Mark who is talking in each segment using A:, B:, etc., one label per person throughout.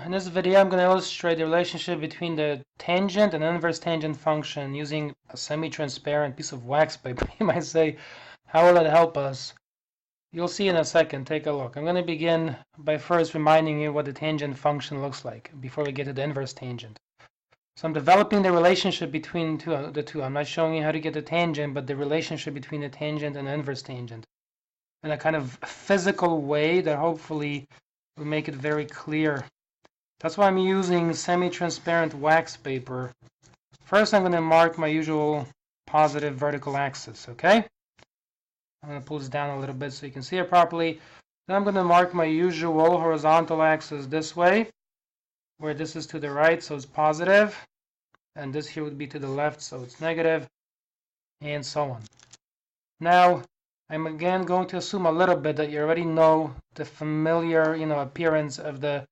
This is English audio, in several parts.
A: In this video, I'm going to illustrate the relationship between the tangent and inverse tangent function using a semi-transparent piece of wax paper. You might say, how will it help us? You'll see in a second. Take a look. I'm going to begin by first reminding you what the tangent function looks like before we get to the inverse tangent. So I'm developing the relationship between the two. I'm not showing you how to get the tangent, but the relationship between the tangent and the inverse tangent in a kind of physical way that hopefully will make it very clear. That's why I'm using semi-transparent wax paper. First, I'm going to mark my usual positive vertical axis, okay? I'm going to pull this down a little bit so you can see it properly. Then I'm going to mark my usual horizontal axis this way, where this is to the right, so it's positive, and this here would be to the left, so it's negative, and so on. Now, I'm again going to assume a little bit that you already know the familiar, appearance of the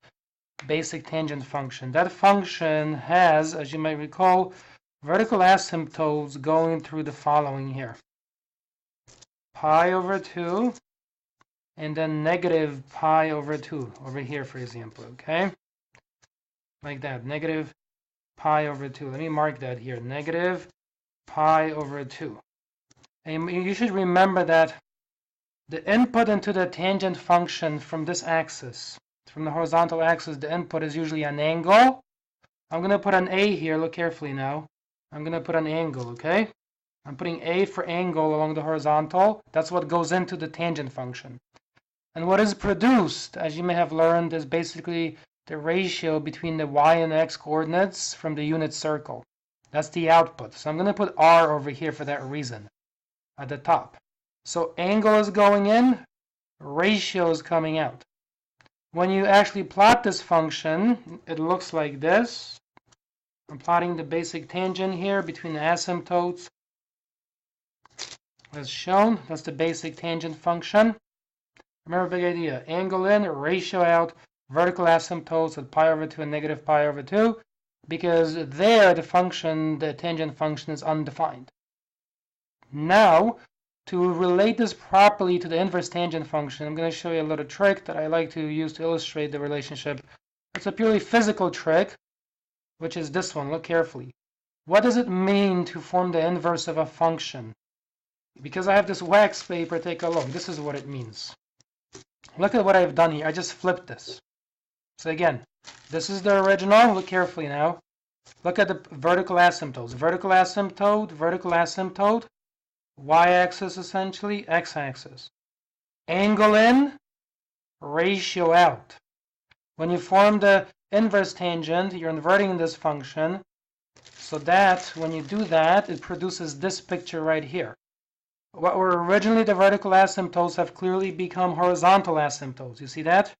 A: basic tangent function. That function has, as you might recall, vertical asymptotes going through the following here. Pi over 2 and then negative pi over 2 over here, for example, okay? Like that, negative pi over 2. Let me mark that here, negative pi over 2. And you should remember that the input into the tangent function from this axis, from the horizontal axis, the input is usually an angle. I'm going to put an A here. Look carefully now. I'm going to put an angle, okay? I'm putting A for angle along the horizontal. That's what goes into the tangent function. And what is produced, as you may have learned, is basically the ratio between the y and x coordinates from the unit circle. That's the output. So I'm going to put R over here for that reason at the top. So angle is going in, ratio is coming out. When you actually plot this function, it looks like this. I'm plotting the basic tangent here between the asymptotes. As shown, that's the basic tangent function. Remember, big idea. Angle in, ratio out, vertical asymptotes at pi over 2 and negative pi over 2, because there the tangent function is undefined. Now, to relate this properly to the inverse tangent function, I'm going to show you a little trick that I like to use to illustrate the relationship. It's a purely physical trick, which is this one. Look carefully. What does it mean to form the inverse of a function? Because I have this wax paper, take a look. This is what it means. Look at what I've done here. I just flipped this. So again, this is the original. Look carefully now. Look at the vertical asymptotes. Vertical asymptote, vertical asymptote. Y-axis essentially, x-axis. Angle in, ratio out. When you form the inverse tangent, you're inverting this function so that when you do that, it produces this picture right here. What were originally the vertical asymptotes have clearly become horizontal asymptotes. You see that?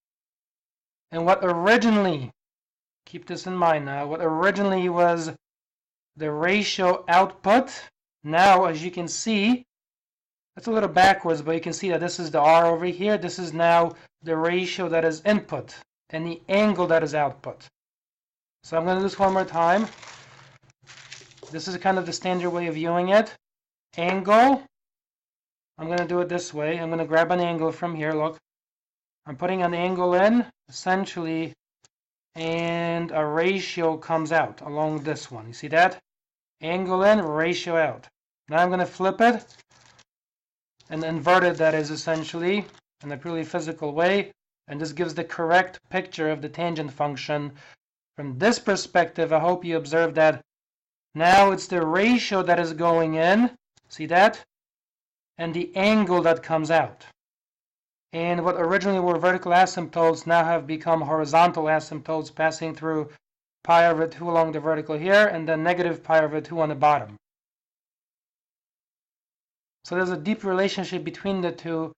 A: And what originally, keep this in mind now, what originally was the ratio output, now, as you can see, it's a little backwards, but you can see that this is the R over here. This is now the ratio that is input and the angle that is output. So I'm going to do this one more time. This is kind of the standard way of viewing it. Angle. I'm going to do it this way. I'm going to grab an angle from here. Look. I'm putting an angle in, essentially, and a ratio comes out along this one. You see that? Angle in, ratio out. Now I'm going to flip it and invert it, that is, essentially, in a purely physical way. And this gives the correct picture of the tangent function. From this perspective, I hope you observe that now it's the ratio that is going in. See that? And the angle that comes out. And what originally were vertical asymptotes now have become horizontal asymptotes passing through pi over 2 along the vertical here, and then negative pi over 2 on the bottom. So there's a deep relationship between the two,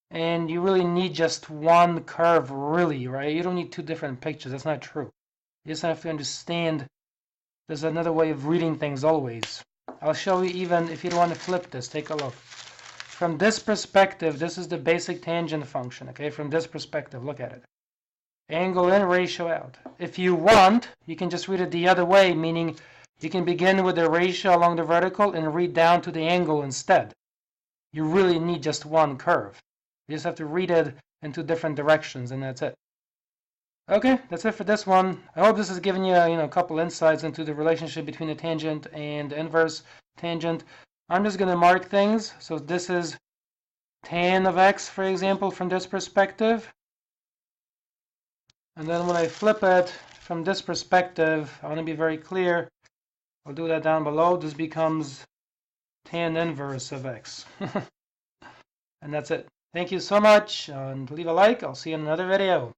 A: and you really need just one curve, really, right? You don't need two different pictures. That's not true. You just have to understand there's another way of reading things always. I'll show you even if you don't want to flip this. Take a look. From this perspective, this is the basic tangent function, okay? From this perspective, look at it. Angle in, ratio out. If you want, you can just read it the other way, meaning you can begin with the ratio along the vertical and read down to the angle instead. You really need just one curve. You just have to read it in two different directions, and that's it. Okay, that's it for this one. I hope this has given you, a couple insights into the relationship between the tangent and the inverse tangent. I'm just going to mark things. So this is tan of x, for example, from this perspective. And then when I flip it from this perspective, I want to be very clear. I'll do that down below. This becomes tan inverse of x. And that's it. Thank you so much, and leave a like. I'll see you in another video.